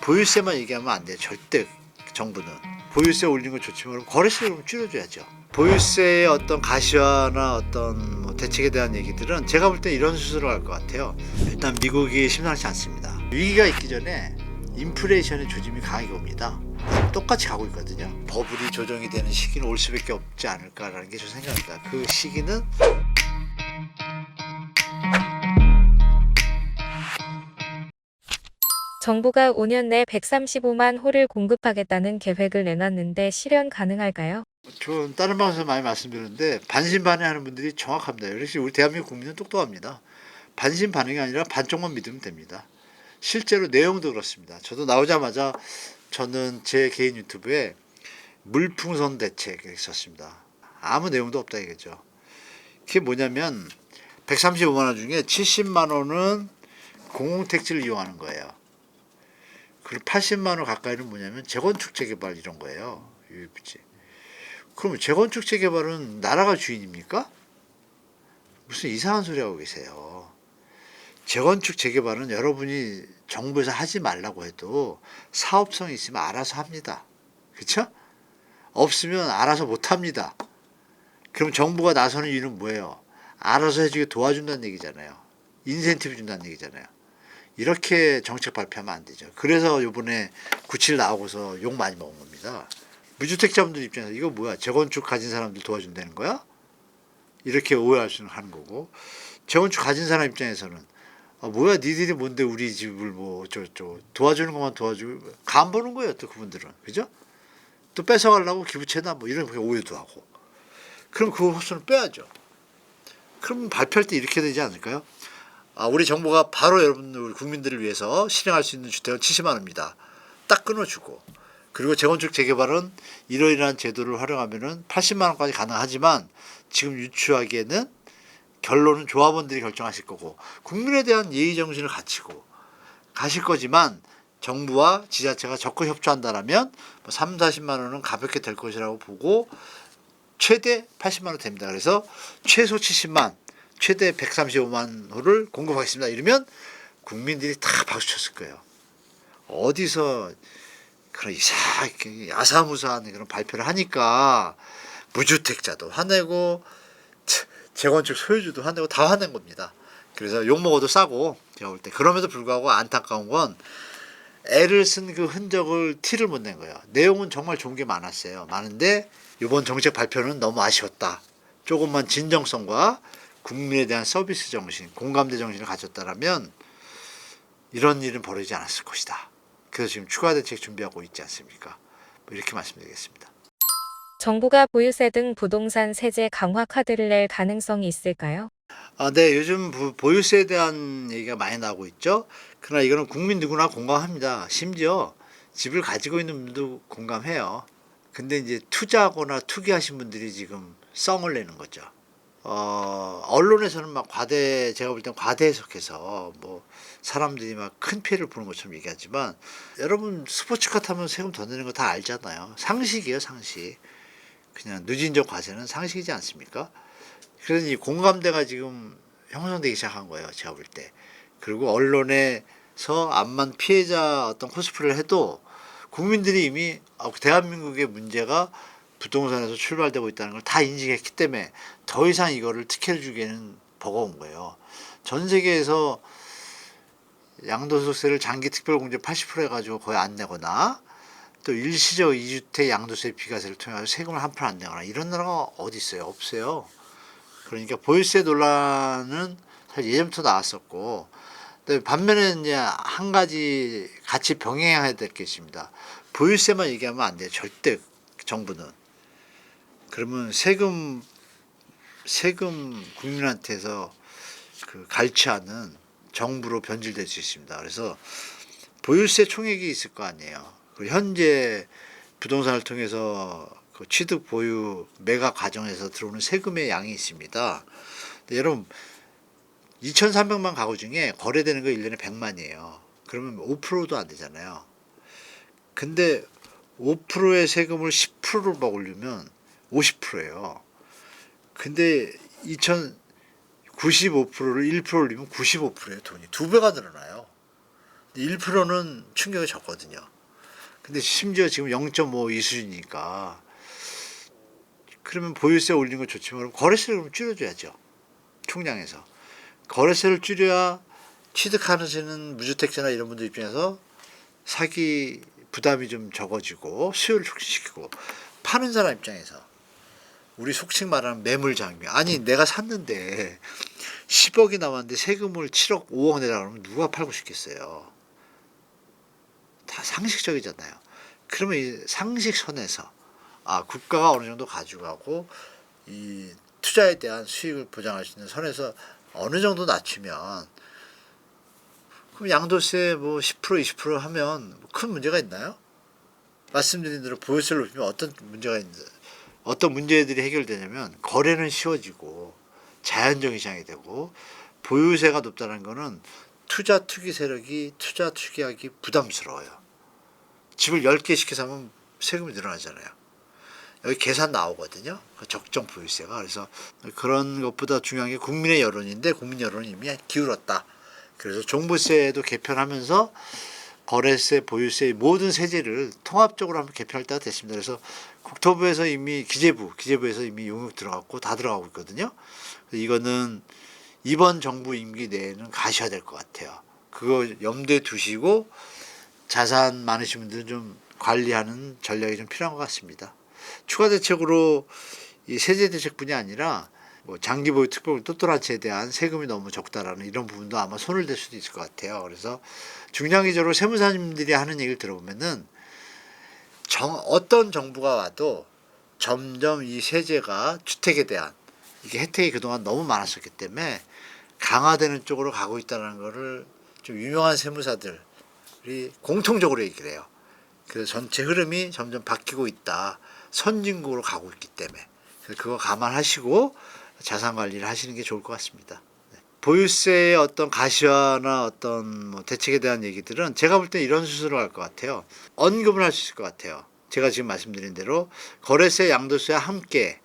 보유세만 얘기하면 안 돼요. 절대 정부는. 보유세 올리는 거 좋지만 거래세를 좀 줄여줘야죠. 보유세의 어떤 가시화나 어떤 뭐 대책에 대한 얘기들은 제가 볼 때 이런 수술을 할 것 같아요. 일단 미국이 심상치 않습니다. 위기가 있기 전에 인플레이션의 조짐이 강하게 옵니다. 똑같이 가고 있거든요. 버블이 조정이 되는 시기는 올 수밖에 없지 않을까라는 게 저 생각입니다. 그 시기는 정부가 5년 내 135만 호를 공급하겠다는 계획을 내놨는데 실현 가능할까요? 저 다른 방송에서 많이 말씀드렸는데 반신반의하는 분들이 정확합니다. 역시 우리 대한민국 국민은 똑똑합니다. 반신반의가 아니라 반쪽만 믿으면 됩니다. 실제로 내용도 그렇습니다. 저도 나오자마자 저는 제 개인 유튜브에 물풍선 대책을 썼습니다. 아무 내용도 없다 이거죠. 그게 뭐냐면 135만 원 중에 70만 원은 공공택지를 이용하는 거예요. 그리고 80만 원 가까이는 뭐냐면 재건축 재개발 이런 거예요. 유입지. 그럼 재건축 재개발은 나라가 주인입니까? 무슨 이상한 소리 하고 계세요. 재건축 재개발은 여러분이 정부에서 하지 말라고 해도 사업성이 있으면 알아서 합니다. 그렇죠? 없으면 알아서 못 합니다. 그럼 정부가 나서는 이유는 뭐예요? 알아서 해주게 도와준다는 얘기잖아요. 인센티브 준다는 얘기잖아요. 이렇게 정책 발표하면 안 되죠. 그래서 이번에 97 나오고서 욕 많이 먹은 겁니다. 무주택자분들 입장에서 이거 뭐야? 재건축 가진 사람들 도와준다는 거야? 이렇게 오해할 수는 하는 거고, 재건축 가진 사람 입장에서는 뭐야 니들이 뭔데 우리 집을 뭐 어쩌고 도와주는 것만 도와주고 간 보는 거예요. 또 그분들은. 그죠? 또 뺏어가려고 기부채나 뭐 이런 오해도 하고. 그럼 그 호수는 빼야죠. 그럼 발표할 때 이렇게 되지 않을까요? 우리 정부가 바로 여러분들 우리 국민들을 위해서 실행할 수 있는 주택은 70만 원입니다. 딱 끊어주고, 그리고 재건축 재개발은 이러이러한 제도를 활용하면은 80만 원까지 가능하지만 지금 유추하기에는 결론은 조합원들이 결정하실 거고 국민에 대한 예의 정신을 갖추고 가실 거지만 정부와 지자체가 적극 협조한다라면 3, 40만 원은 가볍게 될 것이라고 보고 최대 80만 원 됩니다. 그래서 최소 70만, 최대 135만 호를 공급하겠습니다. 이러면 국민들이 다 박수 쳤을 거예요. 어디서 그런 이상하게 야사무사한 그런 발표를 하니까 무주택자도 화내고 재건축 소유주도 화내고 다 화낸 겁니다. 그래서 욕먹어도 싸고 제가 볼 때 그럼에도 불구하고 안타까운 건 애를 쓴 그 흔적을 티를 못 낸 거예요. 내용은 정말 좋은 게 많았어요. 많은데 이번 정책 발표는 너무 아쉬웠다. 조금만 진정성과 국민에 대한 서비스 정신, 공감대 정신을 가졌다라면 이런 일은 벌어지지 않았을 것이다. 그래서 지금 추가 대책 준비하고 있지 않습니까? 뭐 이렇게 말씀드리겠습니다. 정부가 보유세 등 부동산 세제 강화 카드를 낼 가능성이 있을까요? 네, 요즘 보유세에 대한 얘기가 많이 나오고 있죠. 그러나 이거는 국민 누구나 공감합니다. 심지어 집을 가지고 있는 분도 공감해요. 근데 이제 투자하거나 투기하신 분들이 지금 썽을 내는 거죠. 언론에서는 막 제가 볼 땐 과대 해석해서 뭐 사람들이 막 큰 피해를 보는 것처럼 얘기하지만 여러분 스포츠카 타면 세금 더 내는 거 다 알잖아요. 상식이에요, 상식. 그냥 누진적 과세는 상식이지 않습니까? 그래서 이 공감대가 지금 형성되기 시작한 거예요, 제가 볼 때. 그리고 언론에서 암만 피해자 어떤 코스프레를 해도 국민들이 이미 대한민국의 문제가 부동산에서 출발되고 있다는 걸 다 인식했기 때문에 더 이상 이거를 특혜를 주기에는 버거운 거예요. 전 세계에서 양도소득세를 장기 특별공제 80% 해가지고 거의 안 내거나 또 일시적 2주택 양도세 비과세를 통해 세금을 1% 안 내거나 이런 나라가 어디 있어요? 없어요. 그러니까 보유세 논란은 사실 예전부터 나왔었고, 반면에 이제 한 가지 같이 병행해야 될 게 있습니다. 보유세만 얘기하면 안 돼요. 절대 정부는. 그러면 세금 국민한테서 그 갈취하는 정부로 변질될 수 있습니다. 그래서 보유세 총액이 있을 거 아니에요. 그리고 현재 부동산을 통해서 그 취득 보유 매각 과정에서 들어오는 세금의 양이 있습니다. 여러분 2,300만 가구 중에 거래되는 거 1년에 100만이에요. 그러면 5%도 안 되잖아요. 근데 5%의 세금을 10%로 먹으려면 50%예요. 근데 95%를 1%를 올리면 95%예요. 돈이 2배가 늘어나요. 1%는 충격이 적거든요. 근데 심지어 지금 0.5 이 수준이니까 그러면 보유세 올리는 건 좋지만 그럼 거래세를 그럼 줄여줘야죠. 총량에서. 거래세를 줄여야 취득하시는 무주택자나 이런 분들 입장에서 사기 부담이 좀 적어지고 수요를 촉진시키고 파는 사람 입장에서 우리 속칭 말하는 매물 장벽. 아니 내가 샀는데 10억이 남았는데 세금을 7억 5억 내라 그러면 누가 팔고 싶겠어요. 다 상식적이잖아요. 그러면 이 상식선에서 국가가 어느 정도 가져가고 이 투자에 대한 수익을 보장할 수 있는 선에서 어느 정도 낮추면 그럼 양도세 뭐 10% 20% 하면 큰 문제가 있나요? 말씀드린 대로 보유세를 높이면 어떤 문제들이 해결되냐면 거래는 쉬워지고 자연적인 시장이 되고 보유세가 높다는 거는 투자 투기 세력이 투자 투기하기 부담스러워요. 집을 10개 시켜 사면 세금이 늘어나잖아요. 여기 계산 나오거든요. 적정 보유세가. 그래서 그런 것보다 중요한 게 국민의 여론인데 국민 여론이 이미 기울었다. 그래서 종부세도 개편하면서 거래세, 보유세 모든 세제를 통합적으로 한번 개편할 때가 됐습니다. 그래서 국토부에서 이미 기재부에서 이미 용역 들어갔고 다 들어가고 있거든요. 이거는 이번 정부 임기 내에는 가셔야 될 것 같아요. 그거 염두에 두시고 자산 많으신 분들은 좀 관리하는 전략이 좀 필요한 것 같습니다. 추가 대책으로 이 세제 대책뿐이 아니라 뭐 장기 보유 특별 또또라치에 대한 세금이 너무 적다라는 이런 부분도 아마 손을 댈 수도 있을 것 같아요. 그래서 중장기적으로 세무사님들이 하는 얘기를 들어보면은 어떤 정부가 와도 점점 이 세제가 주택에 대한 이게 혜택이 그동안 너무 많았었기 때문에 강화되는 쪽으로 가고 있다는 거를 좀 유명한 세무사들이 공통적으로 얘기를 해요. 그래서 전체 흐름이 점점 바뀌고 있다. 선진국으로 가고 있기 때문에. 그래서 그거 감안하시고 자산 관리를 하시는 게 좋을 것 같습니다. 네. 보유세의 어떤 가시화나 어떤 뭐 대책에 대한 얘기들은 제가 볼 때 이런 수술을 할 것 같아요. 언급을 할 수 있을 것 같아요. 제가 지금 말씀드린 대로 거래세, 양도세와 함께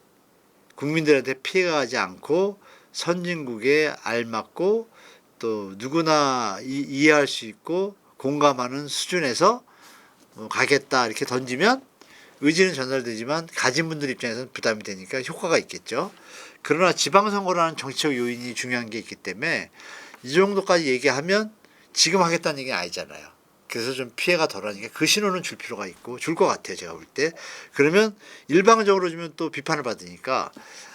국민들한테 피해가 가지 않고 선진국에 알맞고 또 누구나 이해할 수 있고 공감하는 수준에서 가겠다 이렇게 던지면 의지는 전달되지만 가진 분들 입장에서는 부담이 되니까 효과가 있겠죠. 그러나 지방선거라는 정치적 요인이 중요한 게 있기 때문에 이 정도까지 얘기하면 지금 하겠다는 얘기는 아니잖아요. 그래서 좀 피해가 덜하니까 그 신호는 줄 필요가 있고 줄 것 같아요. 제가 볼 때. 그러면 일방적으로 주면 또 비판을 받으니까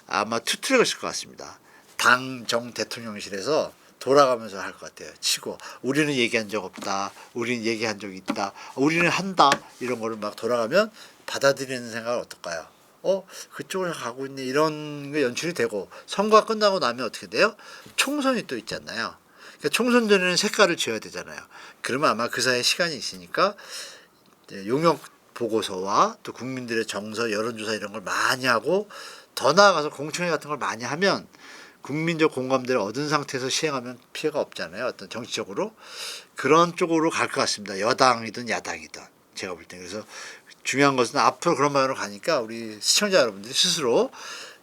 아마 투트랙을 쓸 것 같습니다. 당, 정, 대통령실에서 돌아가면서 할 것 같아요. 치고 우리는 얘기한 적 없다. 우리는 얘기한 적 있다. 우리는 한다. 이런 거를 막 돌아가면 받아들이는 생각은 어떨까요? 그쪽으로 가고 있네. 이런 게 연출이 되고 선거가 끝나고 나면 어떻게 돼요? 총선이 또 있지 않나요? 그러니까 총선 전에는 색깔을 지어야 되잖아요. 그러면 아마 그 사이에 시간이 있으니까 용역 보고서와 또 국민들의 정서, 여론조사 이런 걸 많이 하고 더 나아가서 공청회 같은 걸 많이 하면 국민적 공감대를 얻은 상태에서 시행하면 피해가 없잖아요. 어떤 정치적으로. 그런 쪽으로 갈 것 같습니다. 여당이든 야당이든. 제가 볼 때. 그래서 중요한 것은 앞으로 그런 방향으로 가니까 우리 시청자 여러분들이 스스로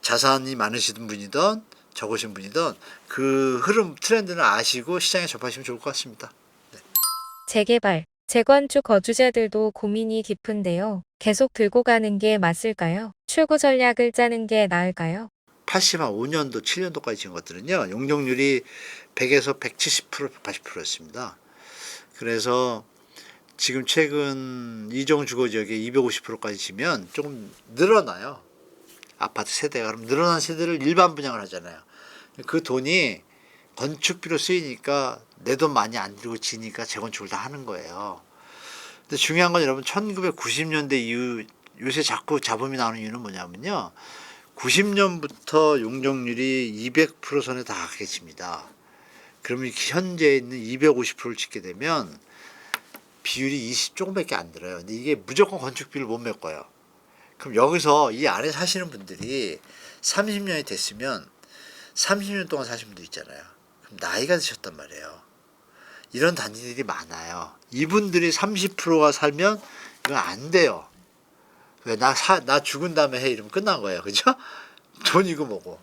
자산이 많으신 분이든 적으신 분이든 그 흐름 트렌드는 아시고 시장에 접하시면 좋을 것 같습니다. 네. 재개발, 재건축 거주자들도 고민이 깊은데요. 계속 들고 가는 게 맞을까요? 출구 전략을 짜는 게 나을까요? 80한 5년도, 7년도까지 지은 것들은요, 용적률이 100에서 170%, 180%였습니다. 그래서 지금 최근 이종 주거 지역에 250%까지 지면 조금 늘어나요. 아파트 세대가. 그럼 늘어난 세대를 일반 분양을 하잖아요. 그 돈이 건축비로 쓰이니까 내 돈 많이 안 들고 지니까 재건축을 다 하는 거예요. 근데 중요한 건 여러분 1990년대 이후 요새 자꾸 잡음이 나오는 이유는 뭐냐면요. 90년부터 용적률이 200% 선에 다 가게 집니다. 그러면 현재 있는 250%를 짓게 되면 비율이 20 조금밖에 안 들어요. 근데 이게 무조건 건축비를 못 메꿔요. 그럼 여기서 이 안에 사시는 분들이 30년이 됐으면 30년 동안 사신 분도 있잖아요. 그럼 나이가 드셨단 말이에요. 이런 단지들이 많아요. 이분들이 30%가 살면 이건 안 돼요. 왜 나 죽은 다음에 해 이러면 끝난 거예요. 그죠? 돈이고 뭐고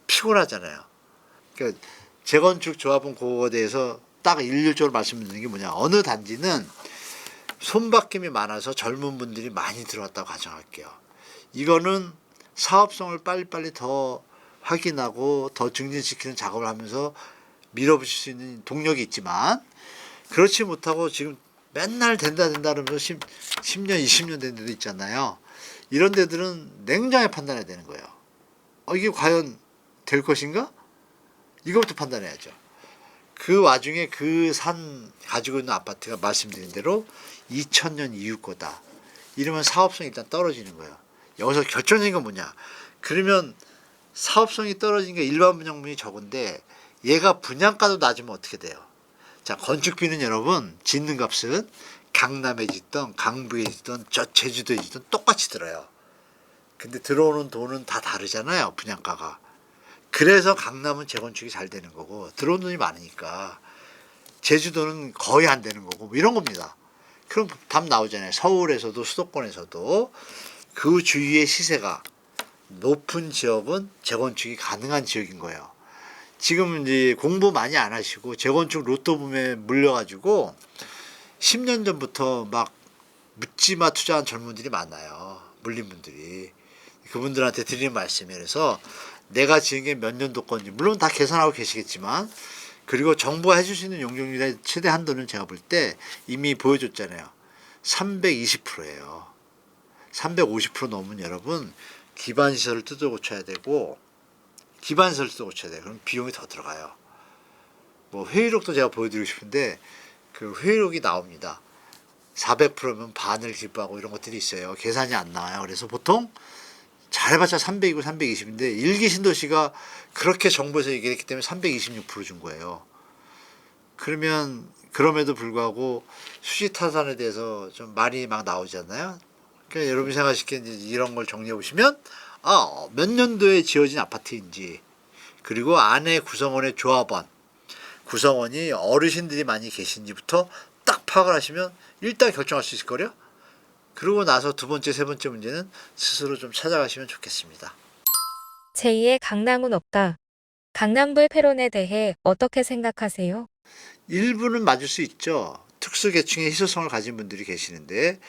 피곤하잖아요. 그러니까 재건축 조합원 그거에 대해서 딱 일률적으로 말씀드리는 게 뭐냐. 어느 단지는 손바뀜이 많아서 젊은 분들이 많이 들어왔다고 가정할게요. 이거는 사업성을 빨리빨리 더 확인하고 더 증진시키는 작업을 하면서 밀어붙일 수 있는 동력이 있지만, 그렇지 못하고 지금 맨날 된다 그러면서 10년 20년 된 데도 있잖아요. 이런 데들은 냉정하게 판단해야 되는 거예요. 이게 과연 될 것인가? 이것부터 판단해야죠. 그 와중에 그 산 가지고 있는 아파트가 말씀드린 대로 2000년 이후 거다. 이러면 사업성이 일단 떨어지는 거예요. 여기서 결정적인 건 뭐냐. 그러면 사업성이 떨어진 게 일반 분양분이 적은데 얘가 분양가도 낮으면 어떻게 돼요? 자, 건축비는 여러분 짓는 값은 강남에 짓던 강북에 짓던 저 제주도에 짓던 똑같이 들어요. 근데 들어오는 돈은 다 다르잖아요. 분양가가. 그래서 강남은 재건축이 잘 되는 거고 들어온 돈이 많으니까 제주도는 거의 안 되는 거고 뭐 이런 겁니다. 그럼 답 나오잖아요. 서울에서도 수도권에서도 그 주위의 시세가 높은 지역은 재건축이 가능한 지역인 거예요. 지금 이제 공부 많이 안 하시고 재건축 로또 붐에 물려가지고 10년 전부터 막 묻지마 투자한 젊은들이 많아요. 물린 분들이. 그분들한테 드리는 말씀이에요. 그래서 내가 지은 게 몇 년도 건지 물론 다 계산하고 계시겠지만, 그리고 정부가 해줄 수 있는 용적률의 최대 한도는 제가 볼 때 이미 보여줬잖아요. 320%예요. 350% 넘으면 여러분 기반시설을 뜯어 고쳐야 되고, 기반시설을 뜯어 고쳐야 돼요. 그럼 비용이 더 들어가요. 뭐 회의록도 제가 보여드리고 싶은데 그 회의록이 나옵니다. 400%면 반을 기부하고 이런 것들이 있어요. 계산이 안 나와요. 그래서 보통 잘해봤자 300이고 320인데 일기 신도시가 그렇게 정부에서 얘기했기 때문에 326%준 거예요. 그러면 그럼에도 불구하고 수지 타산에 대해서 좀 말이 막 나오잖아요. 그러니까 여러분이 생각하시기에 이런 걸 정리해 보시면 몇 년도에 지어진 아파트인지, 그리고 안에 구성원의 조합원, 구성원이 어르신들이 많이 계신지부터 딱 파악을 하시면 일단 결정할 수 있을 거요. 그러고 나서 두 번째, 세 번째 문제는 스스로 좀 찾아가시면 좋겠습니다. 제2의 강남은 없다. 강남도의 폐론에 대해 어떻게 생각하세요? 일부는 맞을 수 있죠. 특수계층의 희소성을 가진 분들이 계시는데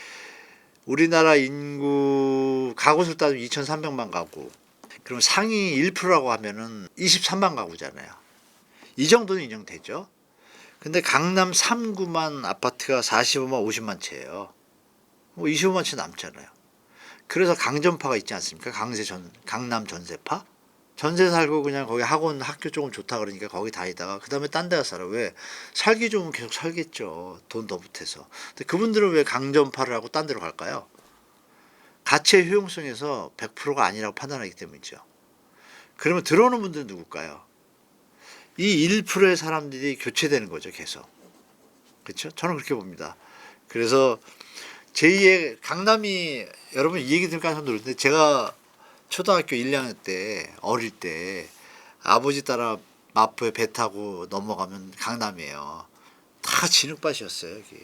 우리나라 인구 가구 수를 따지면 2,300만 가구. 그럼 상위 1%라고 하면은 23만 가구잖아요. 이 정도는 인정되죠. 근데 강남 3구만 아파트가 45만 50만 채예요. 뭐 25만 채 남잖아요. 그래서 강전파가 있지 않습니까? 강남 전세파? 전세 살고 그냥 거기 학원 학교 조금 좋다 그러니까 거기 다니다가 그 다음에 딴 데 가서 살아. 왜? 살기 좋으면 계속 살겠죠. 돈 더 보태서. 근데 그분들은 왜 강전파를 하고 딴 데로 갈까요? 가치의 효용성에서 100%가 아니라고 판단하기 때문이죠. 그러면 들어오는 분들은 누굴까요? 이 1%의 사람들이 교체되는 거죠, 계속. 그렇죠? 저는 그렇게 봅니다. 그래서 제2의 강남이, 여러분 이 얘기 들으니까 깜짝 놀랐는데, 제가 초등학교 1학년 때 어릴 때 아버지 따라 마포에 배 타고 넘어가면 강남이에요. 다 진흙밭이었어요, 여기.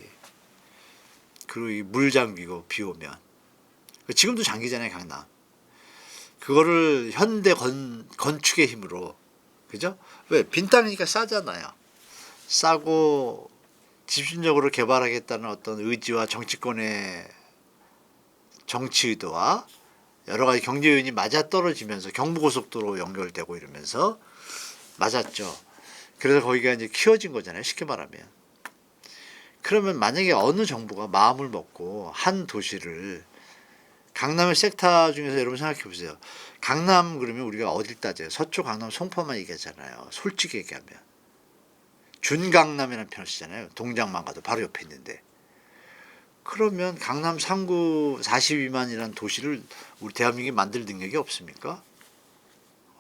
그리고 이 물 잠기고 비 오면. 지금도 잠기잖아요, 강남. 그거를 현대 건축의 힘으로, 그죠? 왜? 빈 땅이니까 싸잖아요. 싸고 집중적으로 개발하겠다는 어떤 의지와 정치권의 정치 의도와 여러 가지 경제 요인이 맞아 떨어지면서 경부고속도로 연결되고 이러면서 맞았죠. 그래서 거기가 이제 키워진 거잖아요, 쉽게 말하면. 그러면 만약에 어느 정부가 마음을 먹고 한 도시를, 강남의 섹터 중에서 여러분 생각해 보세요. 강남 그러면 우리가 어딜 따져요? 서초, 강남, 송파만 얘기하잖아요. 솔직히 얘기하면. 준강남이라는 표현을 쓰잖아요. 동작만 가도 바로 옆에 있는데. 그러면 강남 3구 42만이라는 도시를 우리 대한민국이 만들 능력이 없습니까?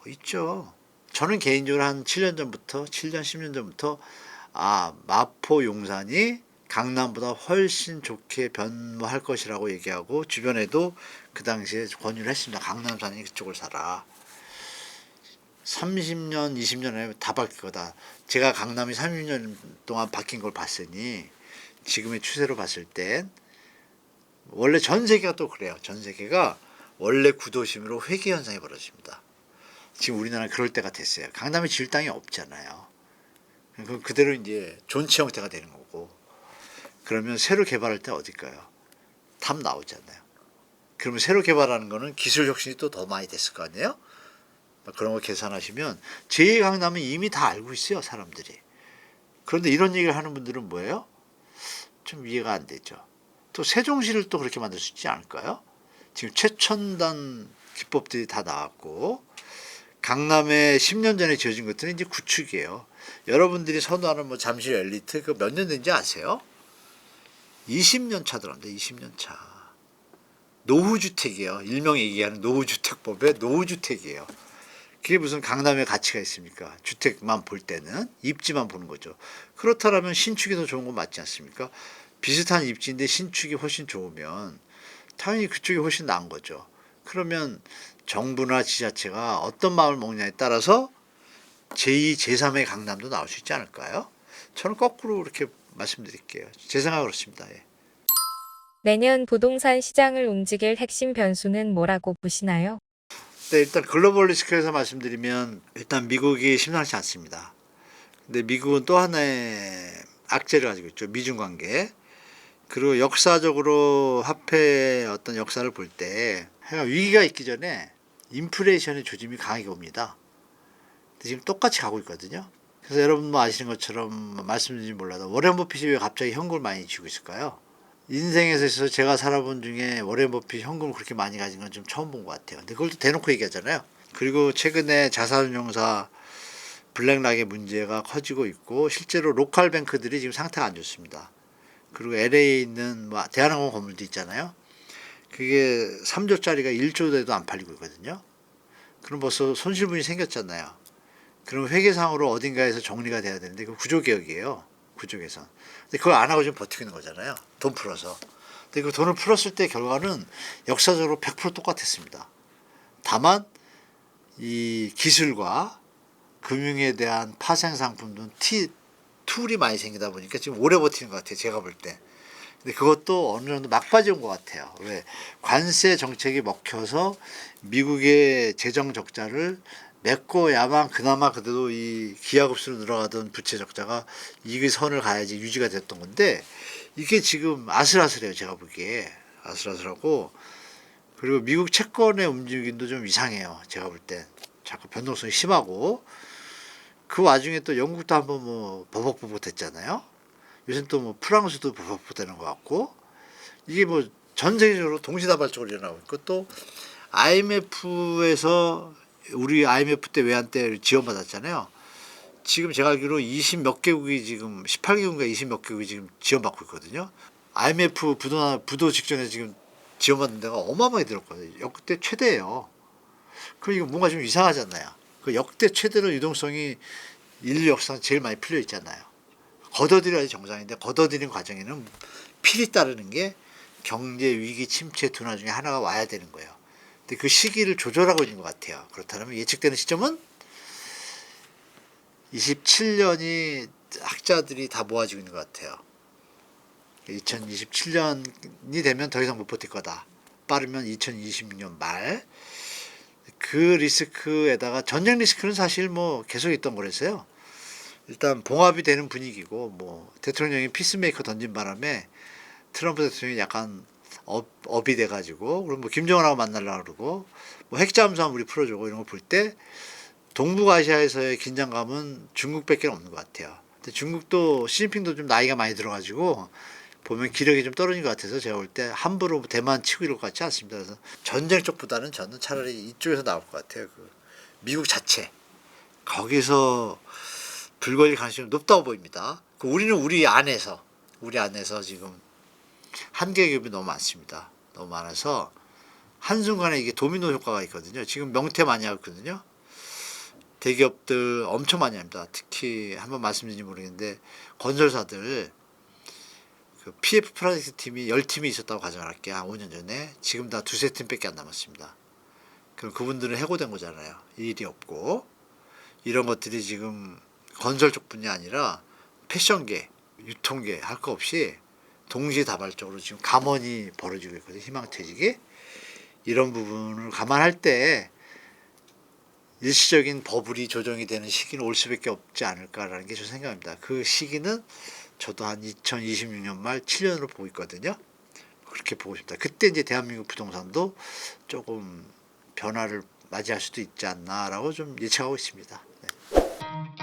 있죠. 저는 개인적으로 한 7년 전부터, 7년, 10년 전부터 마포 용산이 강남보다 훨씬 좋게 변모할 것이라고 얘기하고 주변에도 그 당시에 권유를 했습니다. 강남산이 그쪽을 사라. 30년, 20년에 다 바뀔 거다. 제가 강남이 30년 동안 바뀐 걸 봤으니 지금의 추세로 봤을 땐 원래 전 세계가 또 그래요. 전 세계가 원래 구도심으로 회귀 현상이 벌어집니다. 지금 우리나라는 그럴 때가 됐어요. 강남에 지을 땅이 없잖아요. 그럼 그대로 이제 존치 형태가 되는 거고. 그러면 새로 개발할 때 어딜까요? 탑 나오잖아요. 그러면 새로 개발하는 거는 기술 혁신이 또 더 많이 됐을 거 아니에요? 그런 거 계산하시면 제2강남은 이미 다 알고 있어요, 사람들이. 그런데 이런 얘기를 하는 분들은 뭐예요? 좀 이해가 안 되죠. 또 세종시를 또 그렇게 만들 수 있지 않을까요? 지금 최첨단 기법들이 다 나왔고 강남에 10년 전에 지어진 것들은 이제 구축이에요. 여러분들이 선호하는 뭐 잠실 엘리트 그 몇 년 된지 아세요? 20년 차더랍니다. 20년 차. 노후주택이에요. 일명 얘기하는 노후주택법의 노후주택이에요. 그게 무슨 강남에 가치가 있습니까? 주택만 볼 때는 입지만 보는 거죠. 그렇다면 신축이 더 좋은 건 맞지 않습니까? 비슷한 입지인데 신축이 훨씬 좋으면 당연히 그쪽이 훨씬 나은 거죠. 그러면 정부나 지자체가 어떤 마음을 먹냐에 따라서 제2, 제3의 강남도 나올 수 있지 않을까요? 저는 거꾸로 그렇게 말씀드릴게요. 제 생각은 그렇습니다. 예. 내년 부동산 시장을 움직일 핵심 변수는 뭐라고 보시나요? 네, 일단 글로벌 리스크에서 말씀드리면 일단 미국이 심상치 않습니다. 근데 미국은 또 하나의 악재를 가지고 있죠. 미중 관계. 그리고 역사적으로 화폐의 어떤 역사를 볼 때 위기가 있기 전에 인플레이션의 조짐이 강하게 옵니다. 근데 지금 똑같이 가고 있거든요. 그래서 여러분 뭐 아시는 것처럼 말씀드리지 몰라도 워렌 버핏이 왜 갑자기 현금을 많이 쥐고 있을까요? 인생에서 있어서 제가 살아본 중에 워렌 버핏이 현금을 그렇게 많이 가진 건 좀 처음 본 것 같아요. 근데 그걸 또 대놓고 얘기하잖아요. 그리고 최근에 자산운용사 블랙락의 문제가 커지고 있고 실제로 로컬 뱅크들이 지금 상태가 안 좋습니다. 그리고 LA에 있는 뭐 대한항공 건물도 있잖아요. 그게 3조짜리가 1조 돼도 안 팔리고 있거든요. 그럼 벌써 손실분이 생겼잖아요. 그럼 회계상으로 어딘가에서 정리가 돼야 되는데 그 구조개혁이에요. 구조개선. 근데 그걸 안 하고 지금 버티고 있는 거잖아요. 돈 풀어서. 근데 그 돈을 풀었을 때 결과는 역사적으로 100% 똑같았습니다. 다만 이 기술과 금융에 대한 파생 상품도 툴이 많이 생기다 보니까 지금 오래 버티는 것 같아요. 제가 볼 때. 근데 그것도 어느 정도 막바지 온 것 같아요. 왜? 관세 정책이 먹혀서 미국의 재정 적자를 메꿔야만 그나마 그래도 이 기하급수로 늘어가던 부채 적자가 이 선을 가야지 유지가 됐던 건데 이게 지금 아슬아슬해요. 제가 보기에. 아슬아슬하고 그리고 미국 채권의 움직임도 좀 이상해요. 제가 볼 때. 자꾸 변동성이 심하고 그 와중에 또 영국도 한번 뭐 버벅버벅 됐잖아요. 요즘 또 뭐 프랑스도 버벅버벅 되는 것 같고 이게 뭐 전 세계적으로 동시다발적으로 일어나고 있고 또 IMF에서 우리 IMF 때 외환 때 지원받았잖아요. 지금 제가 알기로 20 몇 개국이 지금 18개국인가 20 몇 개국이 지금 지원받고 있거든요. IMF 부도 직전에 지금 지원받는 데가 어마어마하게 들었거든요. 역대 최대예요. 그럼 이거 뭔가 좀 이상하잖아요. 그 역대 최대로 유동성이 인류 역사상 제일 많이 풀려 있잖아야 걷어들여야지 정상인데 걷어들이는 과정에는 필히 따르는 게 경제 위기 침체 둔화 중에 하나가 와야 되는 거예요. 근데 그 시기를 조절하고 있는 것 같아요. 그렇다면 예측되는 시점은 27년이 학자들이 다 모아지고 있는 것 같아요. 2027년이 되면 더 이상 못 버틸 거다. 빠르면 2026년 말. 그 리스크에다가 전쟁 리스크는 사실 뭐 계속 있던 거라서요. 일단 봉합이 되는 분위기고 뭐 대통령이 피스메이커 던진 바람에 트럼프 대통령이 약간 업이 돼가지고 그럼 뭐 김정은하고 만나려고 그러고 뭐 핵잠수함 우리 풀어주고 이런 거 볼 때 동북아시아에서의 긴장감은 중국밖에 없는 것 같아요. 근데 중국도 시진핑도 좀 나이가 많이 들어가지고 보면 기력이 좀 떨어진 것 같아서 제가 볼 때 함부로 대만 치고 이럴 것 같지 않습니다. 그래서 전쟁 쪽보다는 저는 차라리 이쪽에서 나올 것 같아요. 그 미국 자체 거기서 불거질 가능성이 높다고 보입니다. 우리는 우리 안에서 지금 한계 기업이 너무 많습니다. 너무 많아서 한순간에 이게 도미노 효과가 있거든요. 지금 명태 많이 하고 있거든요. 대기업들 엄청 많이 합니다. 특히 한번 말씀드린지 모르겠는데 건설사들 그 PF 프로젝트 팀이 10팀이 있었다고 가정을 할게요. 한 5년 전에. 지금 다 두세 팀밖에 안 남았습니다. 그럼 그분들은 해고된 거잖아요. 일이 없고. 이런 것들이 지금 건설 쪽뿐이 아니라 패션계, 유통계 할 거 없이 동시다발적으로 지금 감원이 벌어지고 있거든요. 희망퇴직이. 이런 부분을 감안할 때 일시적인 버블이 조정이 되는 시기는 올 수밖에 없지 않을까라는 게 저 생각입니다. 그 시기는 저도 한 2026년 말 7년으로 보고 있거든요. 그렇게 보고 싶다. 그때 이제 대한민국 부동산도 조금 변화를 맞이할 수도 있지 않나라고 좀 예측하고 있습니다. 네.